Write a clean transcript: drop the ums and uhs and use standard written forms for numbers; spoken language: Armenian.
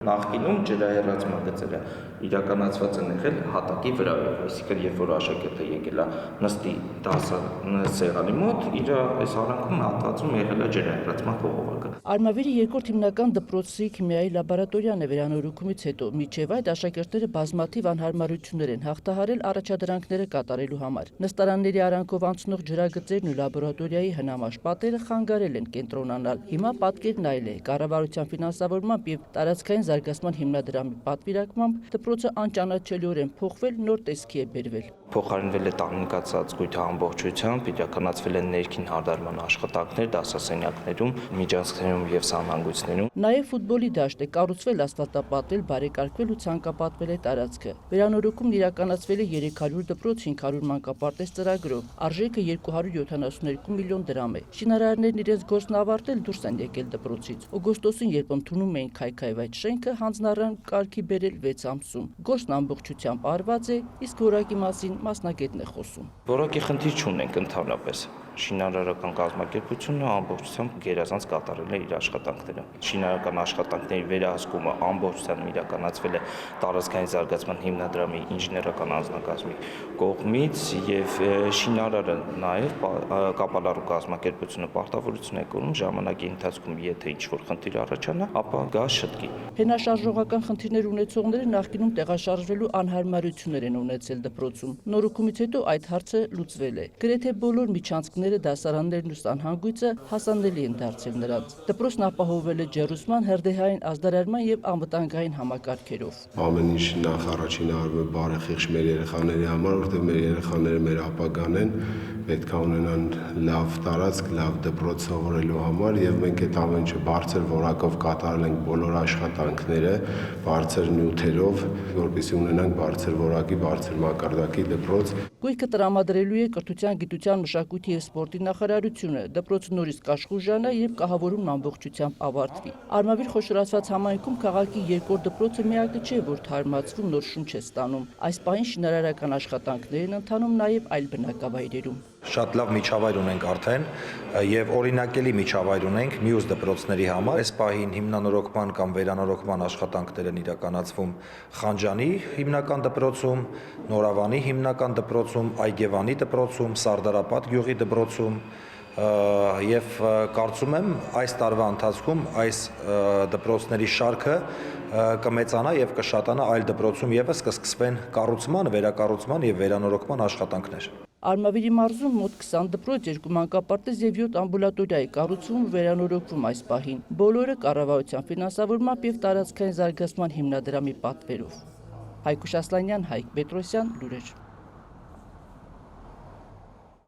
Նախկինում ջրահեռացման գծերը իրականացված են եղել հատակի վրայով, այսինքն երբ որ աշակերտը եկել է նստի սեղանի մոտ, իր այս արանքում հատվածում եղել է ջրահեռացման խողովակը։ Արմավիրի երկրորդ հիմնական դպրոցի քիմիայի լաբորատորիան է վերանորոգումից հետո, մինչև այդ աշակերտները բազմաթիվ անհարմարություններ են հաղթահարել առաջադրանքները կատարելու համար։ Նստարանների արանքով անցնող ջրագծերն ու լաբորատորիայի հնամաշ պատերը խանգարել են կենտրոնանալ։ Հիմա պատկերն այլ է, կառավարության ֆինանսավորմամբ եւ տարածքային զարգացման հիմնադրամի պատվիրակմամբ դպրոցը անճանաչելիորեն փոխվել, նոր տեսքի է բերվել։ Փոխարինվել է տանեկան ծածկույթը ամբողջությամբ, իրականացվել են ներքին հարդարման աշխատանքներ դասասենյակներում, միջանցքներում եւ սահմանգույցներում։ Նաեւ ֆուտբոլի դաշտ է կառուցվել, ասֆալտապատվել, բարեկարգվել ու ցանկապատվել է տարածքը։ Վերանորոգումն իրականացվել է 300 դպրոց 500 մանկապարտեզ ծրագրով, արժեքը 272 միլիոն դրամ է։ Շինարարներն իրենց գործն ավարտել դուրս են եկել դպրոցից։ Օգոստոսին, երբ ընդունում էին քայքայվ այդ շենքը, հանձնառան կարգի բերել 6 ամսում։ Գործն ամբողջությամբ արված է, իսկ որակի մասին մասնագետն է խոսում։ Որակի խնդիր չունենք ընդհանրապես։ Շինարարական կազմակերպությունը ամբողջությամբ գերազանց կատարել է իր աշխատանքները։ Շինարարական աշխատանքների վերահսկումը ամբողջությամբ իրականացվել է տարածքային զարգացման հիմնադրամի ինժեներական անձնակազմի կողմից եւ շինարարը նաեւ կապալառու կազմակերպությունը պարտավորություն է կրում ժամանակի ընթացքում, եթե ինչ-որ խնդիր առաջանա, ապա գա շտկի։ Հենաշարժողական խնդիրներ ունեցողները նախկինում տեղաշարժվելու անհարմարություններ են ունեցել դպրոցում։ Նորոգումից հետո այդ հարցը լուծվել է։ Գրեթե բոլոր միջանցքները, դասարաններն ու սանհանգույցը հասանելի են դարձել նրանց։ Դպրոցն ապահովվել է ջեռուցման, հրդեհային ազդարարման եւ անվտանգային համակարգերով։ Ամեն ինչ նախ առաջին արվում է բարեխիղճ մեր երեխաների համար, որտեղ մեր երեխաները մեր ապագան են, պետք է ունենան լավ տարածք, լավ դպրոց սովորելու համար եւ մենք այդ ամեն ինչը բարձր որակով կատարել ենք բոլոր աշխատանքները, բարձր նյութերով, որպեսզի ունենանք բարձր որակի, բարձր մակարդակի դպրոց։ Գույքը տրամադրելու է Կրթության, գիտության, մշակույթի եւ սպորտի նախարարությունը։ Դպրոցը նորից կաշխուժանա եւ կահավորումն ամբողջությամբ ավարտվի։ Արմավիր խոշորացված համայնքում քաղաքի երկրորդ դպրոցը միակը չէ, որ թարմացվում նոր շունչ է ստանում։ Այս պահին շինարարական աշխատանքներ են ընթանում նաեւ այլ բնակավայրերում։ Շատ լավ միջավայր ունենք արդեն եւ օրինակելի միջավայր ունենք մյուս դպրոցների համար։ Այս պահին հիմնանորոգման կամ վերանորոգման աշխատանքներ են իրականացվում Խանջանի հիմնական դպրոցում, Նորավանի հիմնական դպրոցում, Այգևանի դպրոցում, Սարդարապատ գյուղի դպրոցում եւ կարծում եմ այս տարվա ընթացքում այս դպրոցների շարքը կմեծանա եւ կշատանա այլ դպրոցում եւս կսկսվեն կառուցման, վերակառուցման եւ վերանորոգման աշխատանքներ։ Արմավիրի մարզում մոտ 20 դպրոց, 2 մանկապարտեզ եւ 7 ամբուլատորիա է կառուցվում ու վերանորոգվում այս պահին։ Բոլորը կառավարության ֆինանսավորմամբ եւ տարածքային զարգացման հիմնադրամի պատվերով։ Հայկուշ Ասլանյան, Հայկ Պետրոսյան, լուրեր։